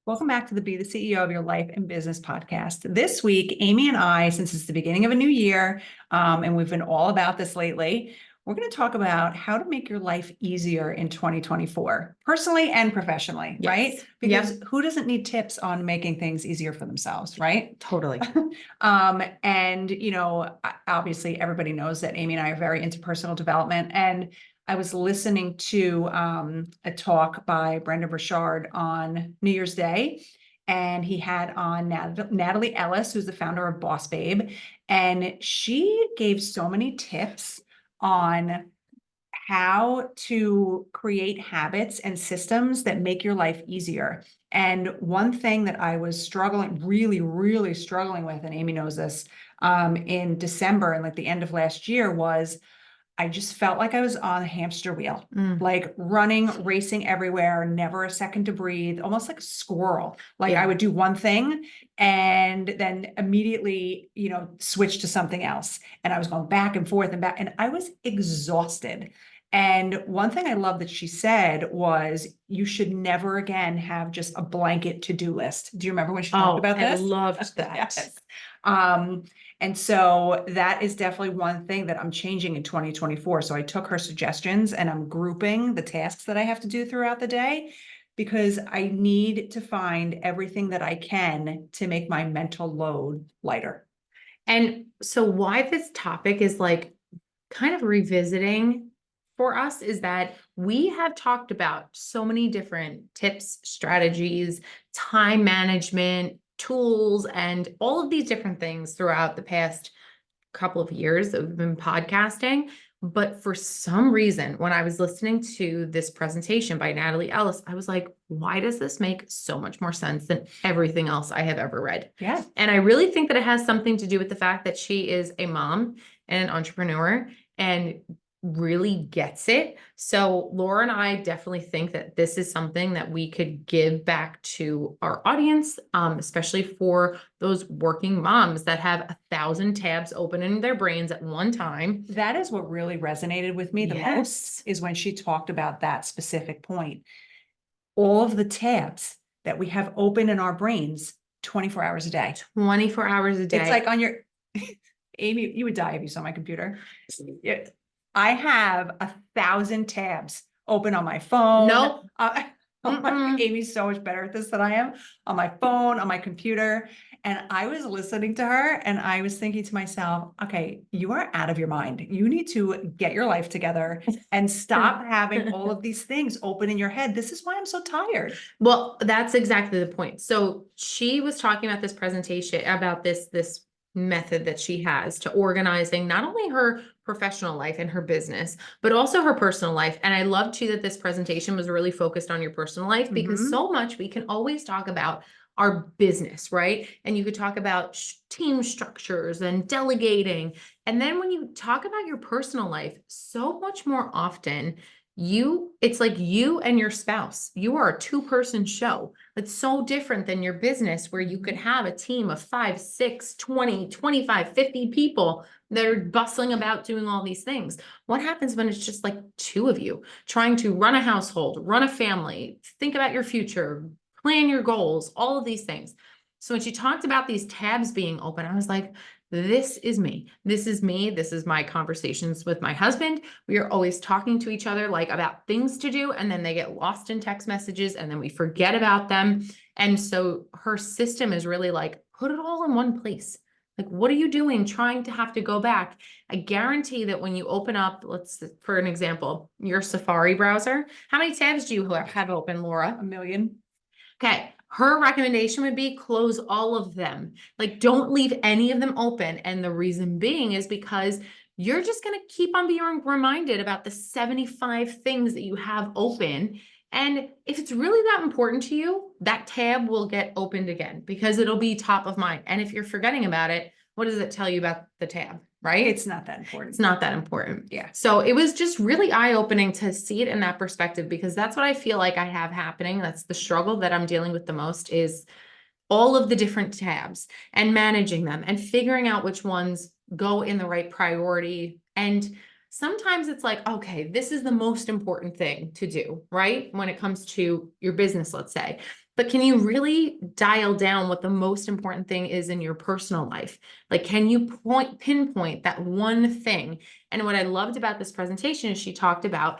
Welcome back to the Be the CEO of Your Life and Business podcast. This week, Amy and I, since it's the beginning of a new year, and we've been all about this lately, we're going to talk about how to make your life easier in 2024, personally and professionally, right? Yes. Because who doesn't need tips on making things easier for themselves, right? Totally. Obviously everybody knows that Amy and I are very into personal development, and I was listening to a talk by Brendon Burchard on New Year's Day, and he had on Natalie Ellis, who's the founder of BossBabe, and she gave so many tips on how to create habits and systems that make your life easier. And one thing that I was really struggling with, and Amy knows this, in December and like the end of last year was I just felt like I was on a hamster wheel, like running, racing everywhere, never a second to breathe, almost like a squirrel. Like I would do one thing and then immediately, switch to something else. And I was going back and forth and back, and I was exhausted. And one thing I love that she said was, you should never again have just a blanket to-do list. Do you remember when she talked about this? I loved that. Yes. And so that is definitely one thing that I'm changing in 2024. So I took her suggestions and I'm grouping the tasks that I have to do throughout the day, because I need to find everything that I can to make my mental load lighter. And so why this topic is like kind of revisiting for us is that we have talked about so many different tips, strategies, time management, tools, and all of these different things throughout the past couple of years that we've been podcasting. But for some reason, when I was listening to this presentation by Natalie Ellis, I was like, why does this make so much more sense than everything else I have ever read? Yeah. And I really think that it has something to do with the fact that she is a mom and an entrepreneur and really gets it. So Laura and I definitely think that this is something that we could give back to our audience, especially for those working moms that have 1,000 tabs open in their brains at one time. That is what really resonated with me the most, is when she talked about that specific point. All of the tabs that we have open in our brains 24 hours a day. 24 hours a day. It's like on your, Amy, you would die if you saw my computer. I have 1,000 tabs open on my phone. Nope. Amy's so much better at this than I am. On my phone, on my computer. And I was listening to her and I was thinking to myself, okay, you are out of your mind. You need to get your life together and stop having all of these things open in your head. This is why I'm so tired. Well, that's exactly the point. So she was talking about this presentation, about this method that she has to organizing not only her professional life and her business, but also her personal life. And I love too that this presentation was really focused on your personal life, because so much we can always talk about our business, right? And you could talk about team structures and delegating. And then when you talk about your personal life, so much more often, it's like you and your spouse, you are a two-person show. It's so different than your business, where you could have a team of 5, 6, 20, 25, 50 people that are bustling about doing all these things. What happens when it's just like two of you trying to run a household, run a family, think about your future, plan your goals, all of these things? So when she talked about these tabs being open, I was like, this is me. This is me. This is my conversations with my husband. We are always talking to each other like about things to do, and then they get lost in text messages and then we forget about them. And so her system is really like, put it all in one place. Like, what are you doing trying to have to go back? I guarantee that when you open up, for an example, your Safari browser, how many tabs do you have open, Laura? 1 million. Okay. Her recommendation would be close all of them. Like, don't leave any of them open. And the reason being is because you're just going to keep on being reminded about the 75 things that you have open. And if it's really that important to you, that tab will get opened again because it'll be top of mind. And if you're forgetting about it, what does it tell you about the tab? Right? It's not that important. It's not that important. Yeah. So it was just really eye-opening to see it in that perspective, because that's what I feel like I have happening. That's the struggle that I'm dealing with the most, is all of the different tabs and managing them and figuring out which ones go in the right priority. And sometimes it's like, okay, this is the most important thing to do, right? When it comes to your business, let's say. But can you really dial down what the most important thing is in your personal life? Like, can you pinpoint that one thing? And what I loved about this presentation is she talked about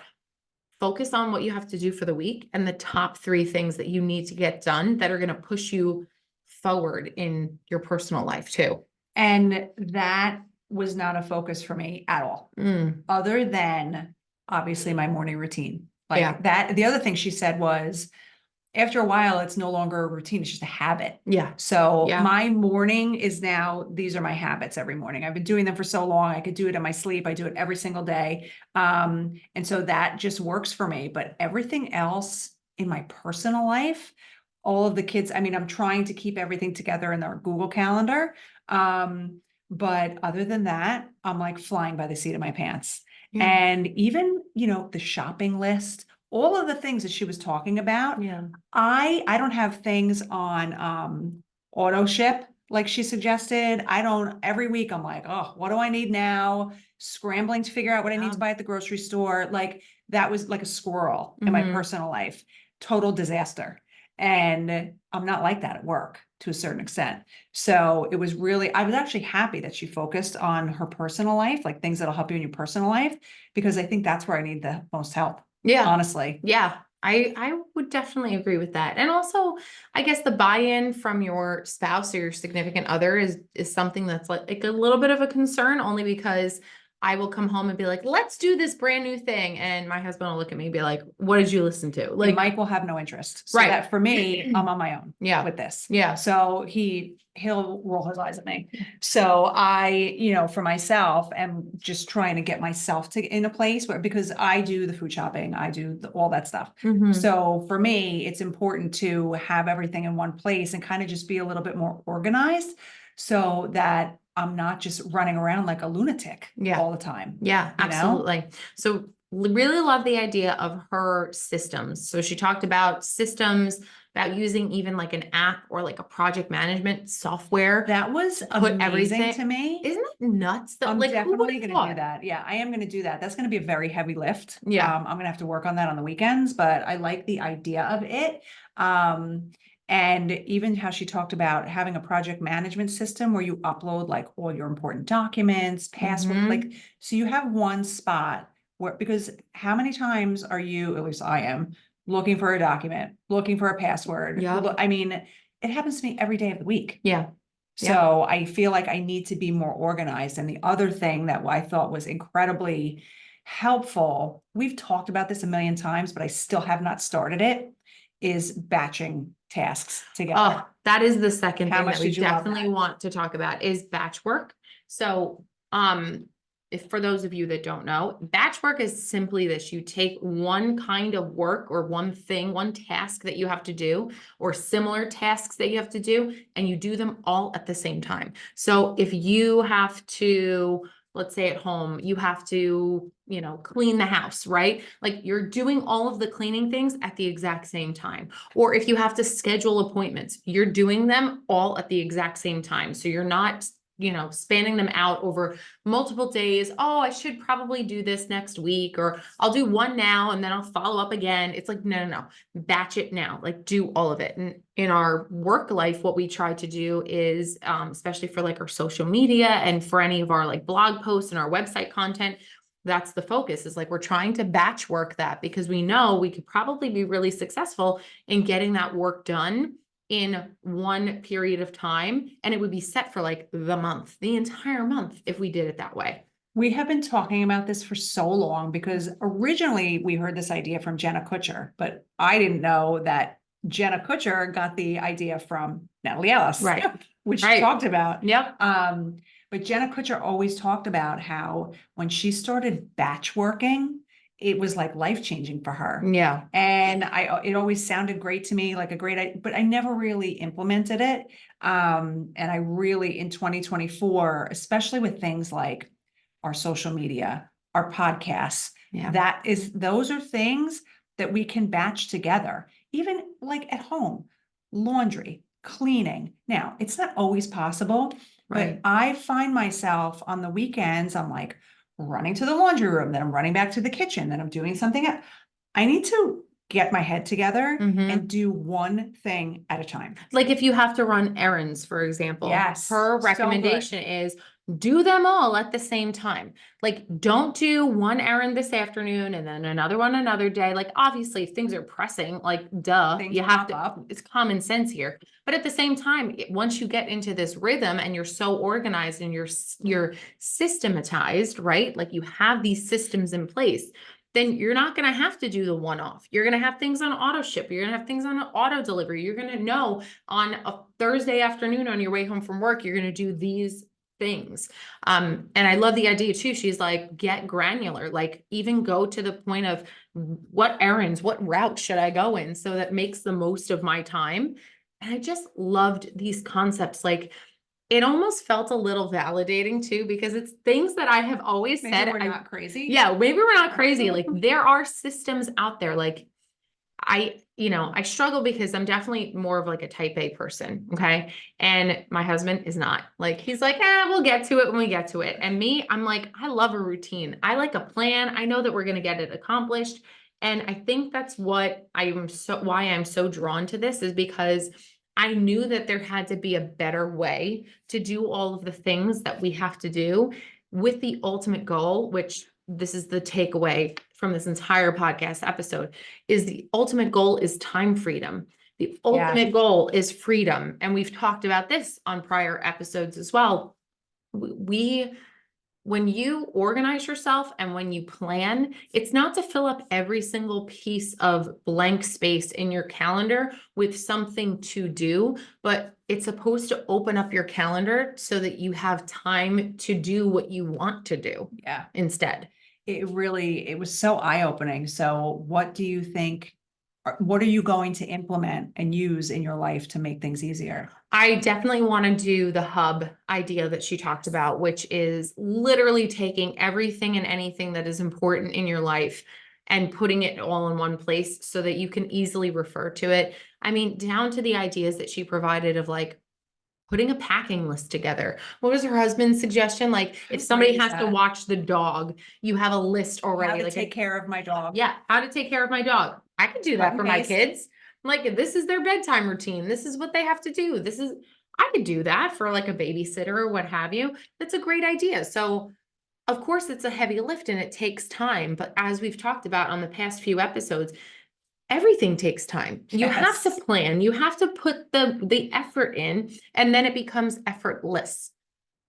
focus on what you have to do for the week and the top 3 things that you need to get done that are going to push you forward in your personal life too. And that was not a focus for me at all, other than obviously my morning routine. Like Yeah. that, the other thing she said was, after a while, it's no longer a routine, it's just a habit. Yeah. So Yeah. my morning is now, these are my habits every morning. I've been doing them for so long. I could do it in my sleep. I do it every single day. And so that just works for me. But everything else in my personal life, all of the kids, I mean, I'm trying to keep everything together in their Google Calendar. But other than that, I'm like flying by the seat of my pants. Yeah. And even, the shopping list, all of the things that she was talking about, Yeah. I don't have things on auto ship like she suggested. I don't, every week I'm like, oh, what do I need now? Scrambling to figure out what I need to buy at the grocery store. Like that was like a squirrel in my personal life. Total disaster. And I'm not like that at work to a certain extent. So it was really, I was actually happy that she focused on her personal life, like things that'll help you in your personal life, because I think that's where I need the most help. Yeah. Honestly. Yeah. I would definitely agree with that. And also, I guess the buy-in from your spouse or your significant other is something that's like a little bit of a concern, only because I will come home and be like, let's do this brand new thing. And my husband will look at me and be like, what did you listen to? Like Mike will have no interest. So Right. that for me, I'm on my own Yeah. with this. Yeah. So he'll roll his eyes at me. So I, for myself, am just trying to get myself in a place where, because I do the food shopping, I do all that stuff. So for me, it's important to have everything in one place and kind of just be a little bit more organized so that I'm not just running around like a lunatic all the time. Yeah, absolutely. So really love the idea of her systems. So she talked about systems, about using even like an app or like a project management software. That was Put amazing everything to me. Isn't that nuts though? I'm Like, who definitely would've gonna do thought? that. Yeah, I am gonna do that. That's gonna be a very heavy lift. Yeah. I'm gonna have to work on that on the weekends, but I like the idea of it. And even how she talked about having a project management system where you upload like all your important documents, password, like, so you have one spot where, because how many times are you, at least I am, looking for a document, looking for a password? Yep. I mean, it happens to me every day of the week. Yeah. So I feel like I need to be more organized. And the other thing that I thought was incredibly helpful, we've talked about this a million times, but I still have not started it, is batching tasks together. Oh, that is the second How thing much that we did you love definitely that? want to talk about is batch work. So, if for those of you that don't know, batch work is simply this: you take one kind of work or one thing, one task that you have to do, or similar tasks that you have to do, and you do them all at the same time. So if you have to, let's say at home, you have to, clean the house, right? Like you're doing all of the cleaning things at the exact same time. Or if you have to schedule appointments, you're doing them all at the exact same time. So you're not, spanning them out over multiple days. Oh, I should probably do this next week, or I'll do one now and then I'll follow up again. It's like, no. Batch it now, like do all of it. And in our work life, what we try to do is, especially for like our social media and for any of our like blog posts and our website content, that's the focus, is like we're trying to batch work that, because we know we could probably be really successful in getting that work done in one period of time, and it would be set for like the entire month if we did it that way. We have been talking about this for so long because originally we heard this idea from Jenna Kutcher, but I didn't know that Jenna Kutcher got the idea from Natalie Ellis, Right. which she Right. talked about. Yep. But Jenna Kutcher always talked about how when she started batch working, it was like life-changing for her. Yeah. And it always sounded great to me, like a great idea, but I never really implemented it. And I really, in 2024, especially with things like our social media, our podcasts, those are things that we can batch together, even like at home, laundry, cleaning. Now, it's not always possible, Right. but I find myself on the weekends, I'm like running to the laundry room, then I'm running back to the kitchen, then I'm doing something else. I need to get my head together Mhm. and do one thing at a time. Like if you have to run errands, for example, Yes, her so good. recommendation is do them all at the same time. Like don't do one errand this afternoon and then another one another day. Like obviously if things are pressing, like duh, Things you will have pop to, up. it's common sense here. But at the same time, once you get into this rhythm and you're so organized and you're systematized, right? Like you have these systems in place, then you're not going to have to do the one-off. You're going to have things on auto ship. You're going to have things on auto delivery. You're going to know on a Thursday afternoon on your way home from work, you're going to do these things. And I love the idea too. She's like, get granular, like even go to the point of what errands, what route should I go in so that makes the most of my time. And I just loved these concepts. Like it almost felt a little validating too, because it's things that I have always Maybe said. we're not crazy. Yeah, maybe we're not crazy. Like there are systems out there. Like I struggle because I'm definitely more of like a type A person. Okay. And my husband is not. Like, he's like, we'll get to it when we get to it. And me, I'm like, I love a routine. I like a plan. I know that we're going to get it accomplished. And I think that's why I'm so drawn to this, is because I knew that there had to be a better way to do all of the things that we have to do, with the ultimate goal, which this is the takeaway from this entire podcast episode, is the ultimate goal is time freedom. The ultimate goal is freedom. And we've talked about this on prior episodes as well. When you organize yourself and when you plan, it's not to fill up every single piece of blank space in your calendar with something to do, but it's supposed to open up your calendar so that you have time to do what you want to do instead. It was so eye-opening. So what do you think, what are you going to implement and use in your life to make things easier? I definitely want to do the hub idea that she talked about, which is literally taking everything and anything that is important in your life and putting it all in one place so that you can easily refer to it. I mean, down to the ideas that she provided of like putting a packing list together. What was her husband's suggestion? Like if somebody has to watch the dog, you have a list already. How to like take care of my dog. Yeah, how to take care of my dog. I could do that for my kids. Like, this is their bedtime routine. This is what they have to do. I could do that for like a babysitter or what have you. That's a great idea. So, of course, it's a heavy lift and it takes time. But as we've talked about on the past few episodes, everything takes time. You have to plan. You have to put the effort in, and then it becomes effortless.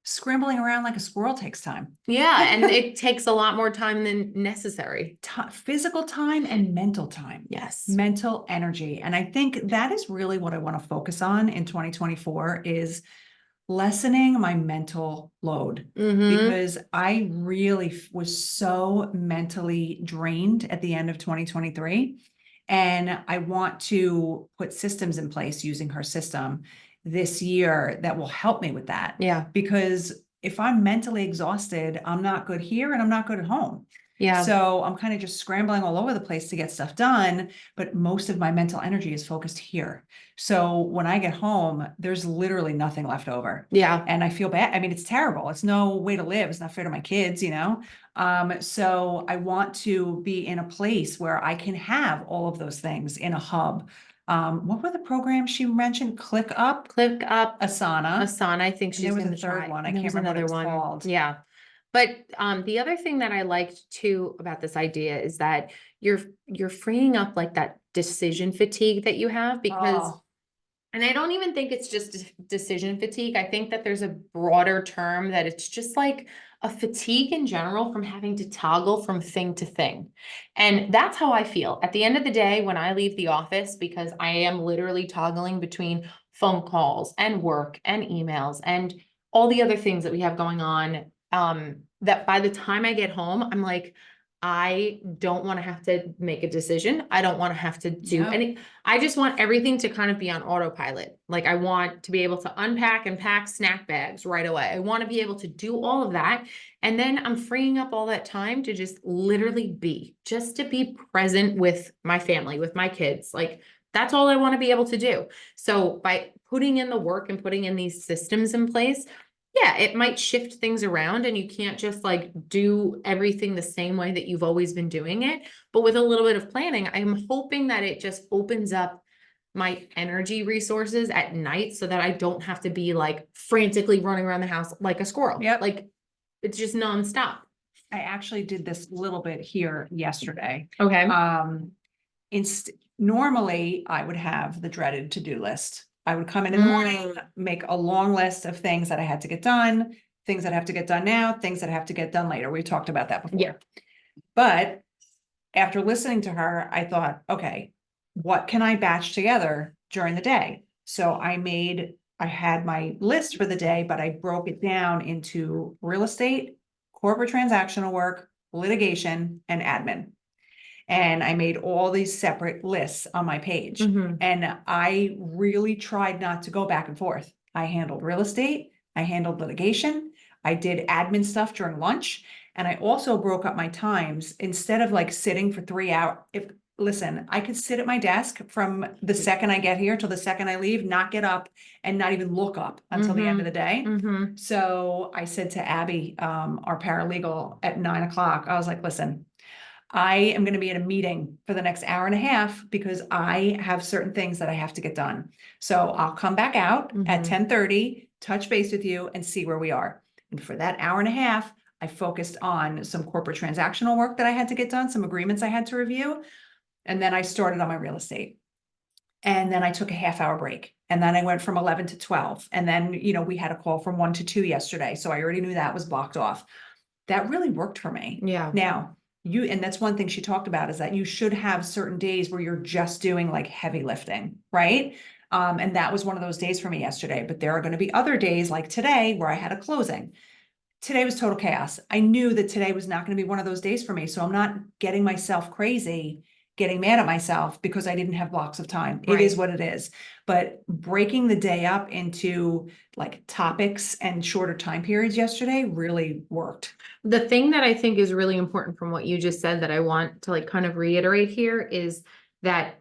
Scrambling around like a squirrel takes time. Yeah, and it takes a lot more time than necessary. Physical time and mental time. Yes. Mental energy. And I think that is really what I want to focus on in 2024 is lessening my mental load, because I really was so mentally drained at the end of 2023. And I want to put systems in place using her system this year that will help me with that. Yeah. Because if I'm mentally exhausted, I'm not good here and I'm not good at home. Yeah. So I'm kind of just scrambling all over the place to get stuff done, but most of my mental energy is focused here. So when I get home, there's literally nothing left over. Yeah. And I feel bad. I mean, it's terrible. It's no way to live. It's not fair to my kids, you know? So I want to be in a place where I can have all of those things in a hub. What were the programs she mentioned? ClickUp, Asana. I think she's There was going a to third try. one. I There can't was remember what it another was one. called. Yeah. But the other thing that I liked too about this idea is that you're freeing up like that decision fatigue that you have, because and I don't even think it's just decision fatigue. I think that there's a broader term that it's just like a fatigue in general from having to toggle from thing to thing. And that's how I feel at the end of the day when I leave the office, because I am literally toggling between phone calls and work and emails and all the other things that we have going on. That by the time I get home, I'm like, I don't want to have to make a decision. I don't want to have to do any. I just want everything to kind of be on autopilot. Like I want to be able to unpack and pack snack bags right away. I want to be able to do all of that. And then I'm freeing up all that time to just literally just to be present with my family, with my kids. Like that's all I want to be able to do. So by putting in the work and putting in these systems in place, Yeah, it might shift things around and you can't just like do everything the same way that you've always been doing it. But with a little bit of planning, I'm hoping that it just opens up my energy resources at night so that I don't have to be like frantically running around the house like a squirrel. Yep. Like it's just nonstop. I actually did this little bit here yesterday. Okay. Normally I would have the dreaded to-do list. I would come in the morning, make a long list of things that I had to get done, things that have to get done now, things that have to get done later. We talked about that before. Yeah. But after listening to her, I thought, okay, what can I batch together during the day? So I had my list for the day, but I broke it down into real estate, corporate transactional work, litigation, and admin. And I made all these separate lists on my page. Mhm. And I really tried not to go back and forth. I handled real estate, I handled litigation, I did admin stuff during lunch, and I also broke up my times instead of like sitting for 3 hours. Listen, I could sit at my desk from the second I get here till the second I leave, not get up and not even look up until the end of the day. Mhm. So I said to Abby, our paralegal, at 9 o'clock, I was like, listen, I am going to be in a meeting for the next hour and a half because I have certain things that I have to get done. So I'll come back out at Mhm. 10:30, touch base with you and see where we are. And for that hour and a half, I focused on some corporate transactional work that I had to get done, some agreements I had to review. And then I started on my real estate. And then I took a half-hour break. And then I went from 11 to 12. And then, we had a call from 1 to 2 yesterday. So I already knew that was blocked off. That really worked for me. Yeah. Now, and that's one thing she talked about, is that you should have certain days where you're just doing like heavy lifting, right? And that was one of those days for me yesterday, but there are going to be other days like today where I had a closing. Today was total chaos. I knew that today was not going to be one of those days for me. So I'm not getting myself crazy, getting mad at myself because I didn't have blocks of time. It is Right. what it is. But breaking the day up into like topics and shorter time periods yesterday really worked. The thing that I think is really important from what you just said that I want to like kind of reiterate here is that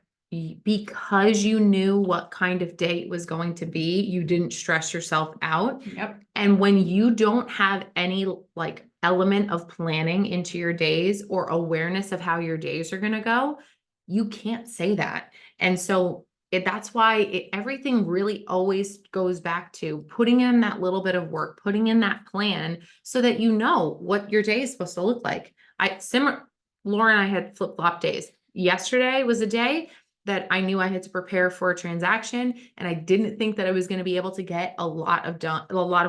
because you knew what kind of day it was going to be, you didn't stress yourself out. Yep. And when you don't have any like element of planning into your days or awareness of how your days are going to go, you can't say that. And so that's why everything really always goes back to putting in that little bit of work, putting in that plan so that you know what your day is supposed to look like. Laura and I had flip-flop days. Yesterday was a day that I knew I had to prepare for a transaction, and I didn't think that I was going to be able to get a lot of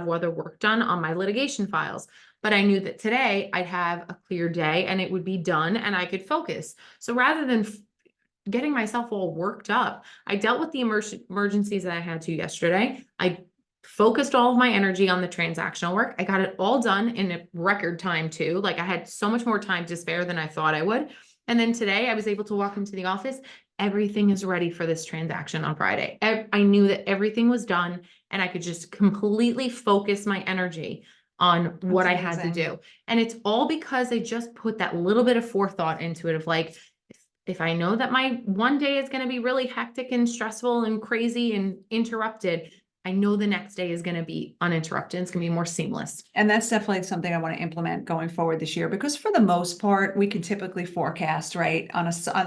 other work done on my litigation files. But I knew that today I'd have a clear day and it would be done and I could focus. So rather than getting myself all worked up, I dealt with the emergencies that I had to yesterday. I focused all of my energy on the transactional work. I got it all done in a record time too. Like I had so much more time to spare than I thought I would. And then today I was able to walk into the office. Everything is ready for this transaction on Friday. I knew that everything was done and I could just completely focus my energy on what I had to do. And it's all because I just put that little bit of forethought into it of like, if I know that my one day is going to be really hectic and stressful and crazy and interrupted, I know the next day is going to be uninterrupted. It's going to be more seamless. And that's definitely something I want to implement going forward this year, because for the most part, we can typically forecast, right?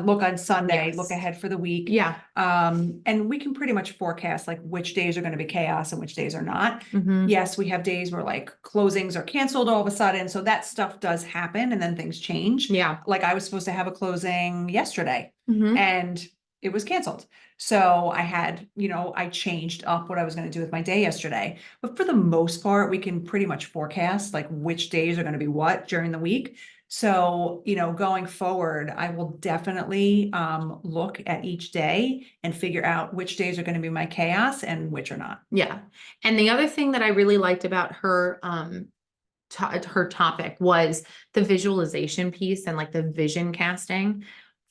Look on Sunday, Yes. look ahead for the week. Yeah. And we can pretty much forecast like which days are going to be chaos and which days are not. Mhm. Yes, we have days where like closings are canceled all of a sudden. So that stuff does happen and then things change. Yeah. Like I was supposed to have a closing yesterday Mhm. and it was canceled. So I had, I changed up what I was going to do with my day yesterday. But for the most part, we can pretty much forecast like which days are going to be what during the week. So, going forward, I will definitely look at each day and figure out which days are going to be my chaos and which are not. Yeah. And the other thing that I really liked about her her topic was the visualization piece and like the vision casting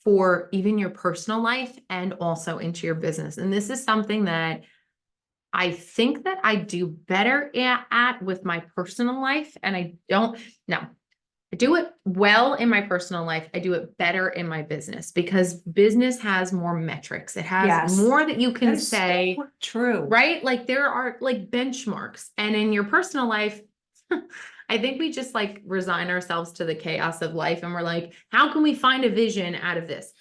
for even your personal life and also into your business. And this is something that I think that I do better at with my personal life. And I don't, now I do it well in my personal life. I do it better in my business because business has more metrics. It has Yes. more that you That can is say, so true. right? Like there are like benchmarks. And in your personal life, I think we just like resign ourselves to the chaos of life and we're like, how can we find a vision out of this?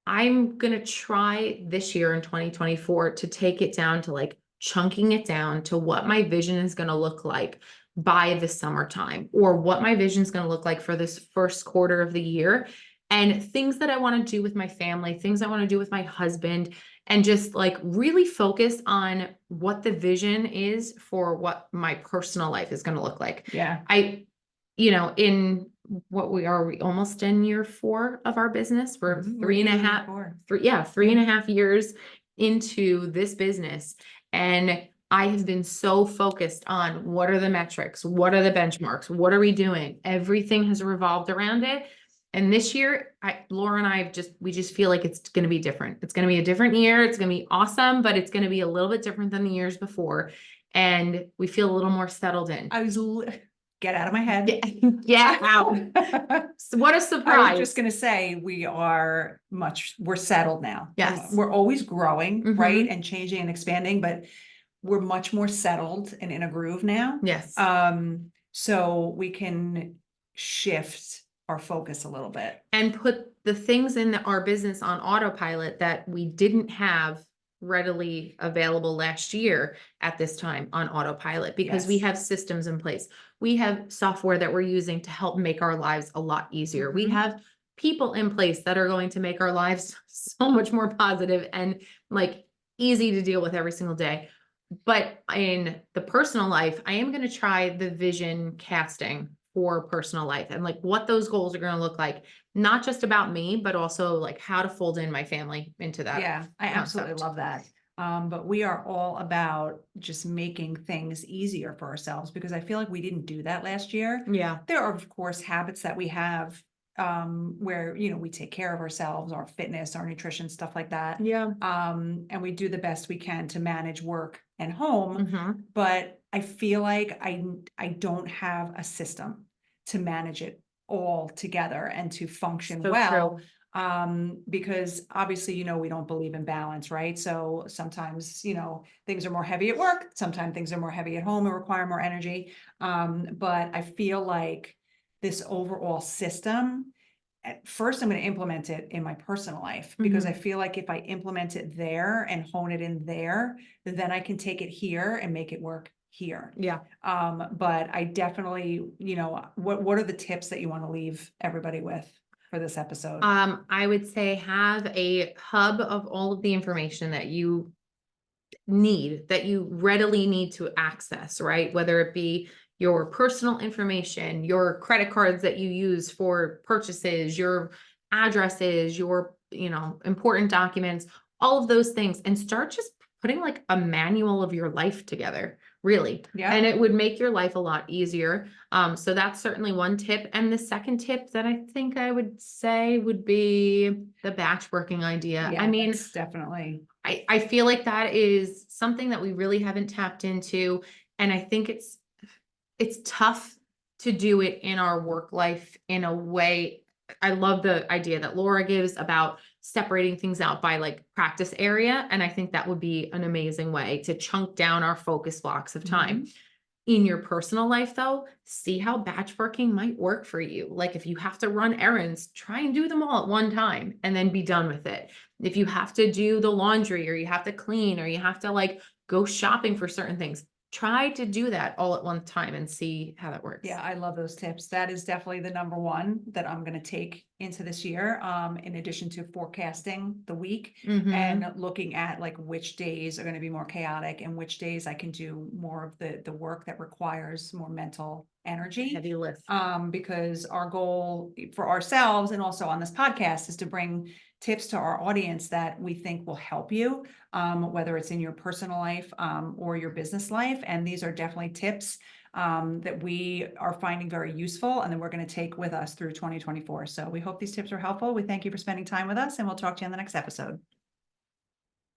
I'm going to try this year in 2024 to take it down to like chunking it down to what my vision is going to look like by the summertime or what my vision is going to look like for this first quarter of the year and things that I want to do with my family, things I want to do with my husband, and just like really focus on what the vision is for what my personal life is going to look like. Yeah. In what we almost in year 4 of our business. We're Mhm. three and a half, three and a half years into this business. And I have been so focused on what are the metrics? What are the benchmarks? What are we doing? Everything has revolved around it. And this year, Laura and I we just feel like it's going to be different. It's going to be a different year. It's going to be awesome, but it's going to be a little bit different than the years before. And we feel a little more settled in. Get out of my head. Get out. So what a I was surprise. just gonna say, we're settled now. Yes. We're always growing, Mhm. right? And changing and expanding, but we're much more settled and in a groove now. Yes. So we can shift our focus a little bit. And put the things in our business on autopilot that we didn't have readily available last year at this time on autopilot because we Yes. have systems in place. We have software that we're using to help make our lives a lot easier. We Mhm. have people in place that are going to make our lives so much more positive and like easy to deal with every single day. But in the personal life, I am going to try the vision casting for personal life and like what those goals are going to look like, not just about me, but also like how to fold in my family into that. Yeah, I absolutely concept. love that. But we are all about just making things easier for ourselves because I feel like we didn't do that last year. Yeah. There are, of course, habits that we have where, we take care of ourselves, our fitness, our nutrition, stuff like that. Yeah. And we do the best we can to manage work and home. Mhm. But I feel like I don't have a system to manage it all together and to function So well. true. Because obviously, we don't believe in balance, right? So sometimes, things are more heavy at work, sometimes things are more heavy at home and require more energy. But I feel like this overall system, at first I'm going to implement it in my personal life because I feel like if I implement it there and hone it in there, then I can take it here and make it work here. Yeah. But I definitely, what are the tips that you want to leave everybody with for this episode? I would say have a hub of all of the information that you need, that you readily need to access, right? Whether it be your personal information, your credit cards that you use for purchases, your addresses, your, important documents, all of those things, and start just putting like a manual of your life together, really. Yeah. And it would make your life a lot easier. So that's certainly one tip. And the second tip that I think I would say would be the batch working idea. Yeah, I mean, that's definitely. I feel like that is something that we really haven't tapped into. And I think it's tough to do it in our work life in a way. I love the idea that Laura gives about separating things out by like practice area. And I think that would be an amazing way to chunk down our focus blocks of time. In your personal life, though, see how batch working might work for you. Like if you have to run errands, try and do them all at one time and then be done with it. If you have to do the laundry or you have to clean or you have to like go shopping for certain things, try to do that all at one time and see how that works. Yeah, I love those tips. That is definitely the number one that I'm going to take into this year. In addition to forecasting the week Mhm. and looking at like which days are going to be more chaotic and which days I can do more of the work that requires more mental energy. Heavy lift. Because our goal for ourselves and also on this podcast is to bring tips to our audience that we think will help you, whether it's in your personal life or your business life. And these are definitely tips that we are finding very useful and that we're going to take with us through 2024. So we hope these tips are helpful. We thank you for spending time with us and we'll talk to you in the next episode.